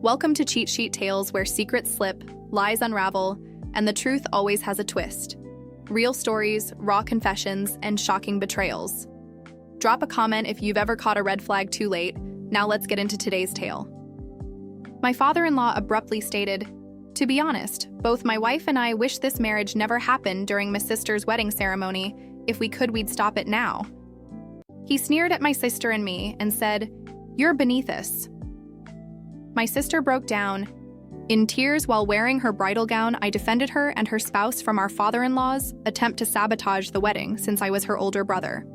Welcome to Cheat Sheet Tales, where secrets slip, lies unravel, and the truth always has a twist. Real stories, raw confessions, and shocking betrayals. Drop a comment if you've ever caught a red flag too late. Now let's get into today's tale. My father-in-law abruptly stated, "To be honest, both my wife and I wish this marriage never happened during my sister's wedding ceremony. If we could, we'd stop it now." He sneered at my sister and me and said, "You're beneath us." My sister broke down. In tears while wearing her bridal gown, I defended her and her spouse from our father-in-law's attempt to sabotage the wedding since I was her older brother.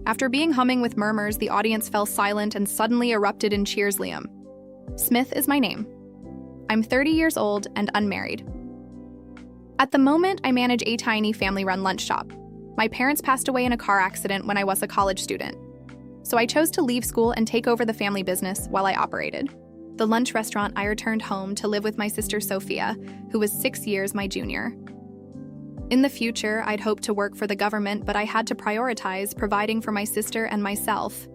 After being humming with murmurs, the audience fell silent and suddenly erupted in cheers. Liam. Smith is my name. I'm 30 years old and unmarried. At the moment, I manage a tiny family-run lunch shop. My parents passed away in a car accident when I was a college student, so I chose to leave school and take over the family business while I operated the lunch restaurant. I returned home to live with my sister Sophia, who was 6 years my junior. In the future, I'd hoped to work for the government, but I had to prioritize providing for my sister and myself.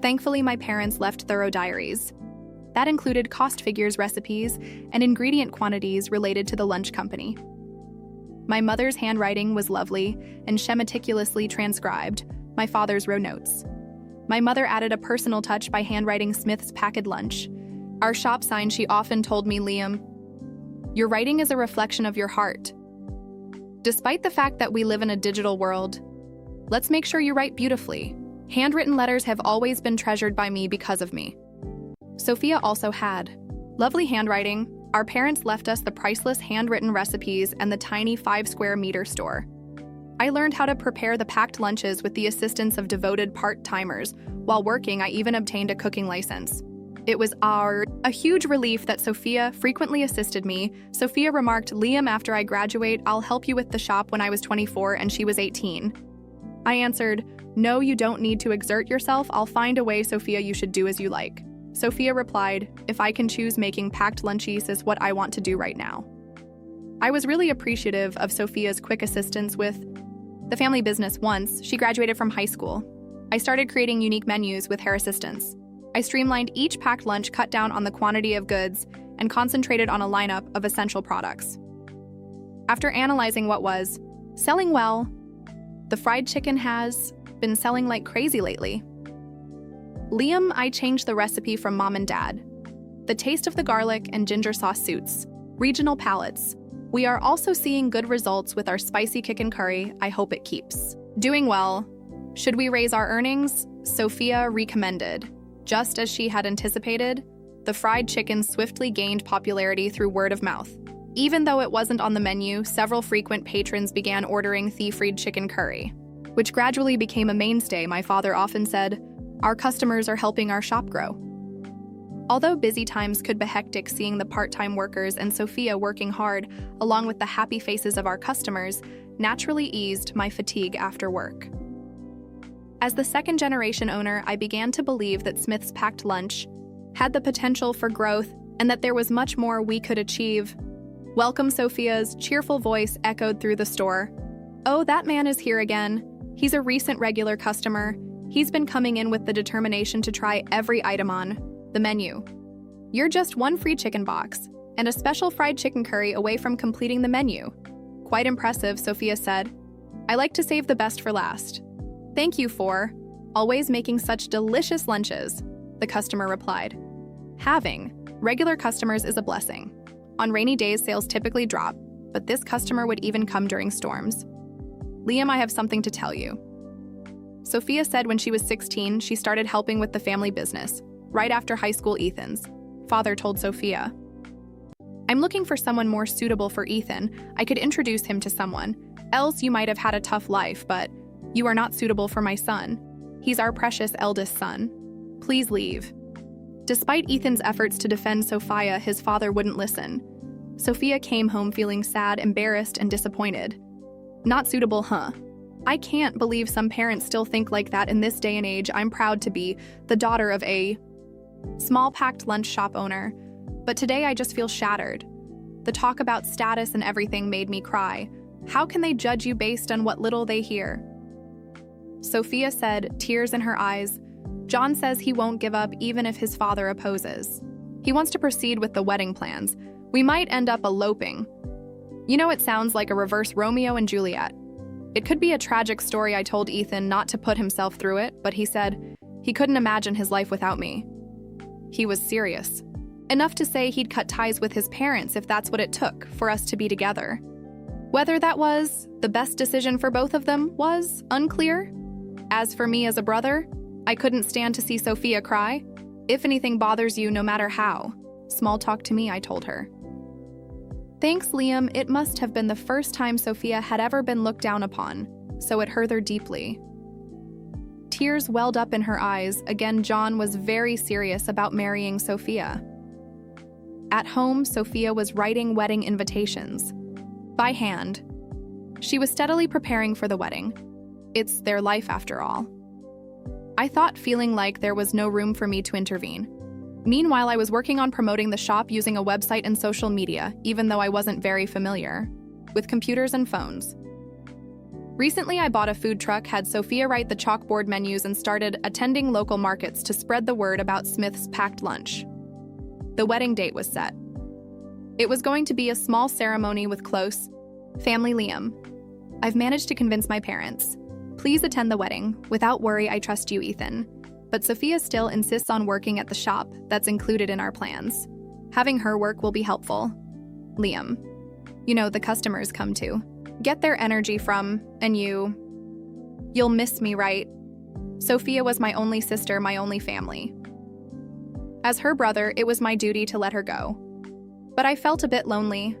Thankfully, my parents left thorough diaries. That included cost figures, recipes, and ingredient quantities related to the lunch company. My mother's handwriting was lovely, and she meticulously transcribed my father's row notes. My mother added a personal touch by handwriting Smith's packed lunch. Our shop sign, she often told me, "Liam, your writing is a reflection of your heart. Despite the fact that we live in a digital world, let's make sure you write beautifully. Handwritten letters have always been treasured by me because of me." Sophia also had lovely handwriting. Our parents left us the priceless handwritten recipes and the tiny 5-square-meter store. I learned how to prepare the packed lunches with the assistance of devoted part-timers. While working, I even obtained a cooking license. It was a huge relief that Sophia frequently assisted me. Sophia remarked, "Liam, after I graduate, I'll help you with the shop," when I was 24 and she was 18. I answered, "No, you don't need to exert yourself. I'll find a way, Sophia. You should do as you like." Sophia replied, "If I can choose, making packed lunches is what I want to do right now." I was really appreciative of Sophia's quick assistance with the family business. Once she graduated from high school, I started creating unique menus with her assistance. I streamlined each packed lunch, cut down on the quantity of goods, and concentrated on a lineup of essential products. After analyzing what was selling well, the fried chicken has been selling like crazy lately. Liam, I changed the recipe from mom and dad. The taste of the garlic and ginger sauce suits regional palates. We are also seeing good results with our spicy chicken curry. I hope it keeps doing well. Should we raise our earnings? Sophia recommended. Just as she had anticipated, the fried chicken swiftly gained popularity through word of mouth. Even though it wasn't on the menu, several frequent patrons began ordering the fried chicken curry, which gradually became a mainstay. My father often said, "Our customers are helping our shop grow." Although busy times could be hectic, seeing the part-time workers and Sophia working hard, along with the happy faces of our customers, naturally eased my fatigue after work. As the second-generation owner, I began to believe that Smith's packed lunch had the potential for growth and that there was much more we could achieve. "Welcome," Sophia's cheerful voice echoed through the store. "Oh, that man is here again. He's a recent regular customer. He's been coming in with the determination to try every item on the menu. You're just one free chicken box and a special fried chicken curry away from completing the menu." "Quite impressive," Sophia said. "I like to save the best for last." "Thank you for always making such delicious lunches," the customer replied. Having regular customers is a blessing. On rainy days, sales typically drop, but this customer would even come during storms. "Liam, I have something to tell you." Sophia said when she was 16, she started helping with the family business. Right after high school, Ethan's father told Sophia, "I'm looking for someone more suitable for Ethan. I could introduce him to someone else. You might have had a tough life, but you are not suitable for my son. He's our precious eldest son. Please leave." Despite Ethan's efforts to defend Sophia, his father wouldn't listen. Sophia came home feeling sad, embarrassed, and disappointed. "Not suitable, huh? I can't believe some parents still think like that in this day and age. I'm proud to be the daughter of a small packed lunch shop owner, but today I just feel shattered. The talk about status and everything made me cry. How can they judge you based on what little they hear?" Sophia said, tears in her eyes, "John says he won't give up even if his father opposes. He wants to proceed with the wedding plans. We might end up eloping. You know, it sounds like a reverse Romeo and Juliet. It could be a tragic story. I told Ethan not to put himself through it, but he said he couldn't imagine his life without me. He was serious. Enough to say he'd cut ties with his parents if that's what it took for us to be together. Whether that was the best decision for both of them was unclear. As for me as a brother, I couldn't stand to see Sophia cry. If anything bothers you, no matter how, small talk to me, I told her. Thanks, Liam. It must have been the first time Sophia had ever been looked down upon, so it hurt her deeply. Tears welled up in her eyes. Again, John was very serious about marrying Sophia. At home, Sophia was writing wedding invitations by hand. She was steadily preparing for the wedding. It's their life after all. I thought, feeling like there was no room for me to intervene. Meanwhile, I was working on promoting the shop using a website and social media, even though I wasn't very familiar with computers and phones. Recently, I bought a food truck, had Sophia write the chalkboard menus, and started attending local markets to spread the word about Smith's packed lunch. The wedding date was set. It was going to be a small ceremony with close family. Liam, I've managed to convince my parents. Please attend the wedding. Without worry, I trust you, Ethan. But Sophia still insists on working at the shop. That's included in our plans. Having her work will be helpful. Liam, you know, the customers come to get their energy from, and you'll miss me, right? Sophia was my only sister, my only family. As her brother, it was my duty to let her go. But I felt a bit lonely.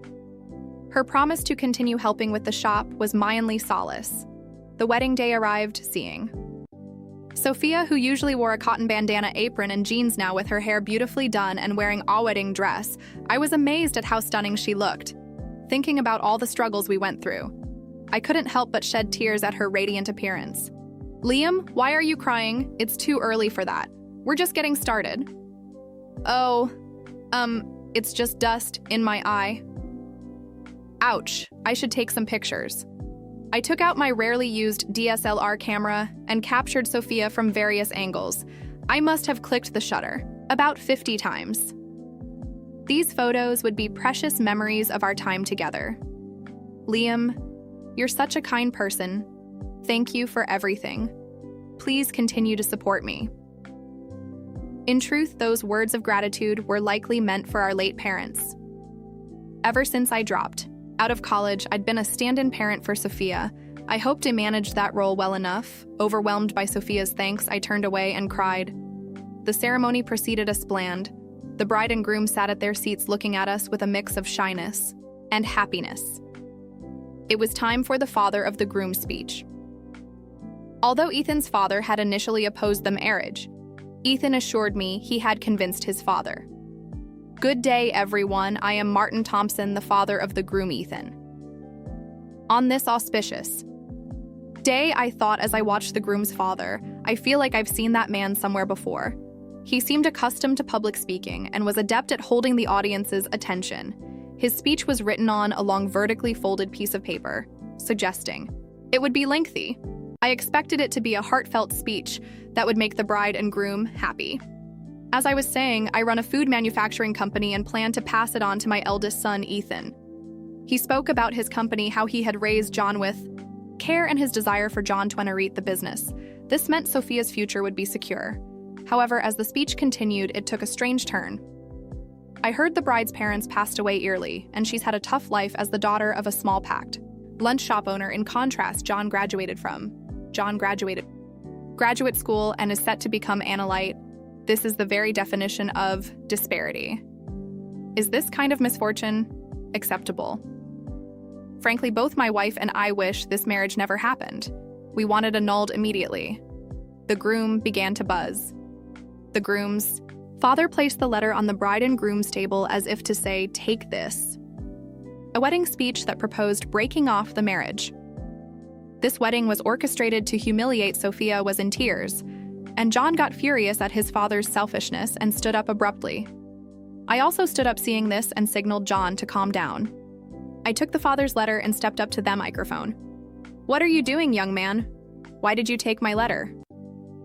Her promise to continue helping with the shop was my only solace. The wedding day arrived, seeing Sophia, who usually wore a cotton bandana apron and jeans, now with her hair beautifully done and wearing a wedding dress. I was amazed at how stunning she looked. Thinking about all the struggles we went through, I couldn't help but shed tears at her radiant appearance. Liam, why are you crying? It's too early for that. We're just getting started. Oh, it's just dust in my eye. Ouch, I should take some pictures. I took out my rarely used DSLR camera and captured Sophia from various angles. I must have clicked the shutter about 50 times. These photos would be precious memories of our time together. Liam, you're such a kind person. Thank you for everything. Please continue to support me. In truth, those words of gratitude were likely meant for our late parents. Ever since I dropped out of college, I'd been a stand-in parent for Sophia. I hoped to manage that role well enough. Overwhelmed by Sophia's thanks, I turned away and cried. The ceremony proceeded as planned. The bride and groom sat at their seats looking at us with a mix of shyness and happiness. It was time for the father of the groom's speech. Although Ethan's father had initially opposed the marriage, Ethan assured me he had convinced his father. Good day, everyone. I am Martin Thompson, the father of the groom, Ethan. On this auspicious day, I thought as I watched the groom's father, I feel like I've seen that man somewhere before. He seemed accustomed to public speaking and was adept at holding the audience's attention. His speech was written on a long vertically folded piece of paper, suggesting it would be lengthy. I expected it to be a heartfelt speech that would make the bride and groom happy. As I was saying, I run a food manufacturing company and plan to pass it on to my eldest son, Ethan. He spoke about his company, how he had raised John with care, and his desire for John to inherit the business. This meant Sophia's future would be secure. However, as the speech continued, it took a strange turn. I heard the bride's parents passed away early, and she's had a tough life as the daughter of a small packed lunch shop owner. In contrast, John graduated graduate school and is set to become analyte. This is the very definition of disparity. Is this kind of misfortune acceptable? Frankly, both my wife and I wish this marriage never happened. We want it annulled immediately. The groom began to buzz. The groom's father placed the letter on the bride and groom's table as if to say, "Take this." A wedding speech that proposed breaking off the marriage. This wedding was orchestrated to humiliate Sophia was in tears, and John got furious at his father's selfishness and stood up abruptly. I also stood up seeing this and signaled John to calm down. I took the father's letter and stepped up to the microphone. "What are you doing, young man? Why did you take my letter?"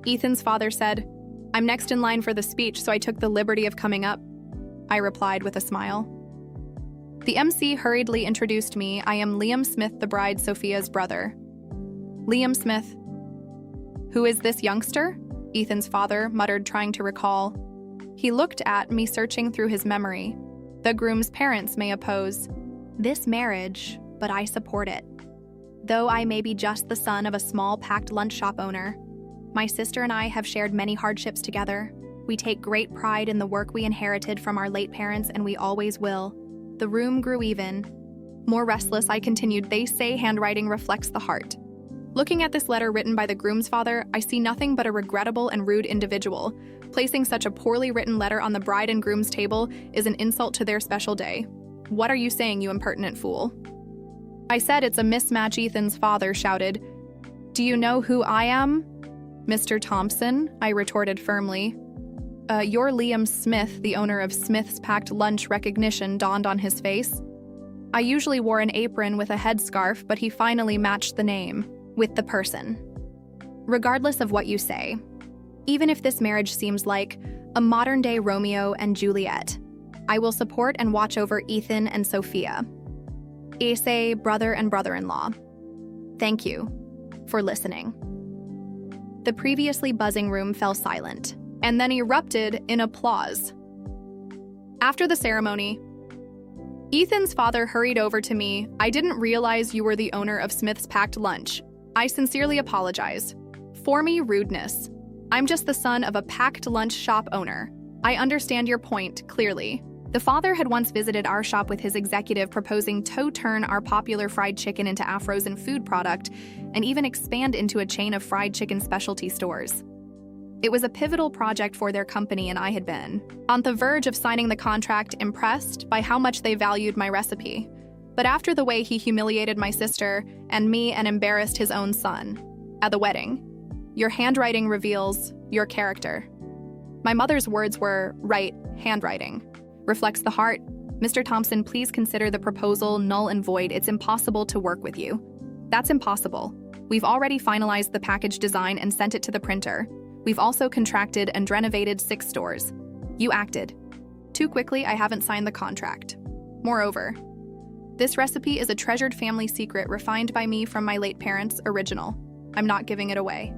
Ethan's father said, "I'm next in line for the speech, so I took the liberty of coming up." I replied with a smile. The MC hurriedly introduced me. I am Liam Smith, the bride, Sophia's brother. Liam Smith. Who is this youngster? Ethan's father muttered, trying to recall. He looked at me, searching through his memory. The groom's parents may oppose this marriage, but I support it. Though I may be just the son of a small packed lunch shop owner, my sister and I have shared many hardships together. We take great pride in the work we inherited from our late parents, and we always will. The room grew even more restless. I continued, they say handwriting reflects the heart. Looking at this letter written by the groom's father, I see nothing but a regrettable and rude individual. Placing such a poorly written letter on the bride and groom's table is an insult to their special day. What are you saying, you impertinent fool? I said it's a mismatch, Ethan's father shouted. Do you know who I am? Mr. Thompson, I retorted firmly. You're Liam Smith, the owner of Smith's Packed Lunch. Recognition dawned on his face. I usually wore an apron with a headscarf, but he finally matched the name with the person. Regardless of what you say, even if this marriage seems like a modern-day Romeo and Juliet, I will support and watch over Ethan and Sophia. Issei, brother and brother-in-law. Thank you for listening. The previously buzzing room fell silent, and then erupted in applause. After the ceremony, Ethan's father hurried over to me. I didn't realize you were the owner of Smith's Packed Lunch. I sincerely apologize for me rudeness. I'm just the son of a packed lunch shop owner. I understand your point clearly. The father had once visited our shop with his executive, proposing to turn our popular fried chicken into a frozen food product and even expand into a chain of fried chicken specialty stores. It was a pivotal project for their company, and I had been on the verge of signing the contract, impressed by how much they valued my recipe. But after the way he humiliated my sister and me and embarrassed his own son at the wedding, your handwriting reveals your character. My mother's words were, right, handwriting reflects the heart. Mr. Thompson, please consider the proposal null and void. It's impossible to work with you. That's impossible. We've already finalized the package design and sent it to the printer. We've also contracted and renovated 6 stores. You acted too quickly. I haven't signed the contract. Moreover, this recipe is a treasured family secret refined by me from my late parents, original. I'm not giving it away.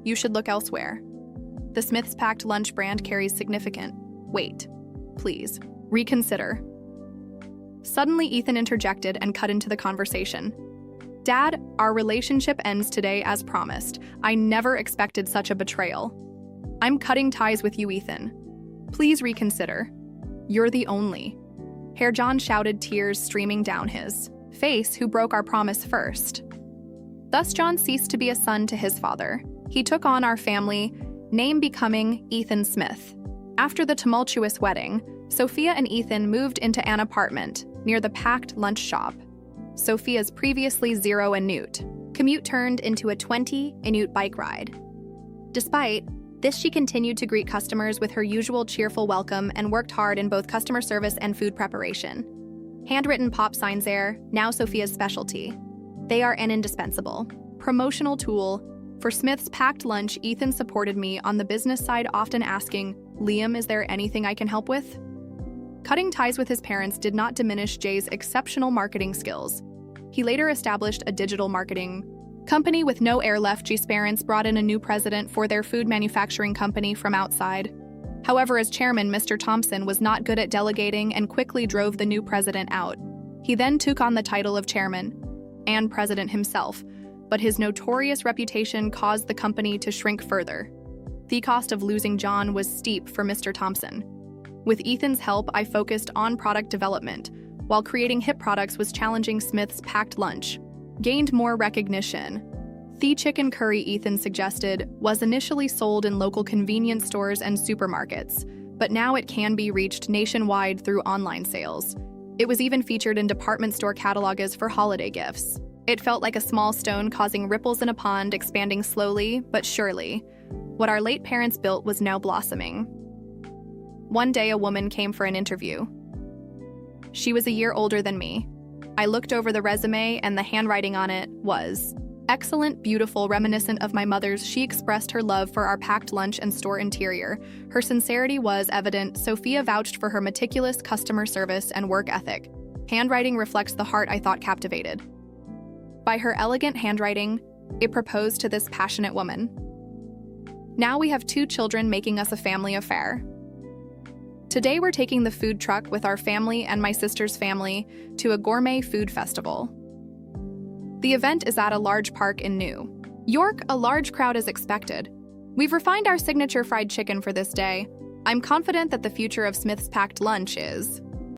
You should look elsewhere. The Smith's Packed Lunch brand carries significant weight. Please, reconsider. Suddenly, Ethan interjected and cut into the conversation. Dad, our relationship ends today as promised. I never expected such a betrayal. I'm cutting ties with you, Ethan. Please reconsider. You're the only. Herr John shouted, tears streaming down his face, who broke our promise first. Thus John ceased to be a son to his father. He took on our family name, becoming Ethan Smith. After the tumultuous wedding, Sophia and Ethan moved into an apartment near the packed lunch shop. Sophia's previously 0 and Newt commute turned into a 20-minute bike ride. Despite this, she continued to greet customers with her usual cheerful welcome and worked hard in both customer service and food preparation. Handwritten pop signs are now Sophia's specialty. They are an indispensable promotional tool for Smith's Packed Lunch. Ethan supported me on the business side, often asking, Liam, is there anything I can help with? Cutting ties with his parents did not diminish Jay's exceptional marketing skills. He later established a digital marketing company with no air left. Jay's parents brought in a new president for their food manufacturing company from outside. However, as chairman, Mr. Thompson was not good at delegating and quickly drove the new president out. He then took on the title of chairman and president himself, but his notorious reputation caused the company to shrink further. The cost of losing John was steep for Mr. Thompson. With Ethan's help, I focused on product development, while creating hip products was challenging. Smith's Packed Lunch gained more recognition. The chicken curry, Ethan suggested, was initially sold in local convenience stores and supermarkets, but now it can be reached nationwide through online sales. It was even featured in department store catalogs for holiday gifts. It felt like a small stone causing ripples in a pond, expanding slowly but surely. What our late parents built was now blossoming. One day, a woman came for an interview. She was a year older than me. I looked over the resume, and the handwriting on it was Excellent, beautiful, reminiscent of my mother's, she expressed her love for our packed lunch and store interior. Her sincerity was evident. Sophia vouched for her meticulous customer service and work ethic. Handwriting reflects the heart I thought captivated. By her elegant handwriting, it proposed to this passionate woman. Now we have 2 children, making us a family affair. Today we're taking the food truck with our family and my sister's family to a gourmet food festival. The event is at a large park in New York. A large crowd is expected. We've refined our signature fried chicken for this day. I'm confident that the future of Smith's packed lunch is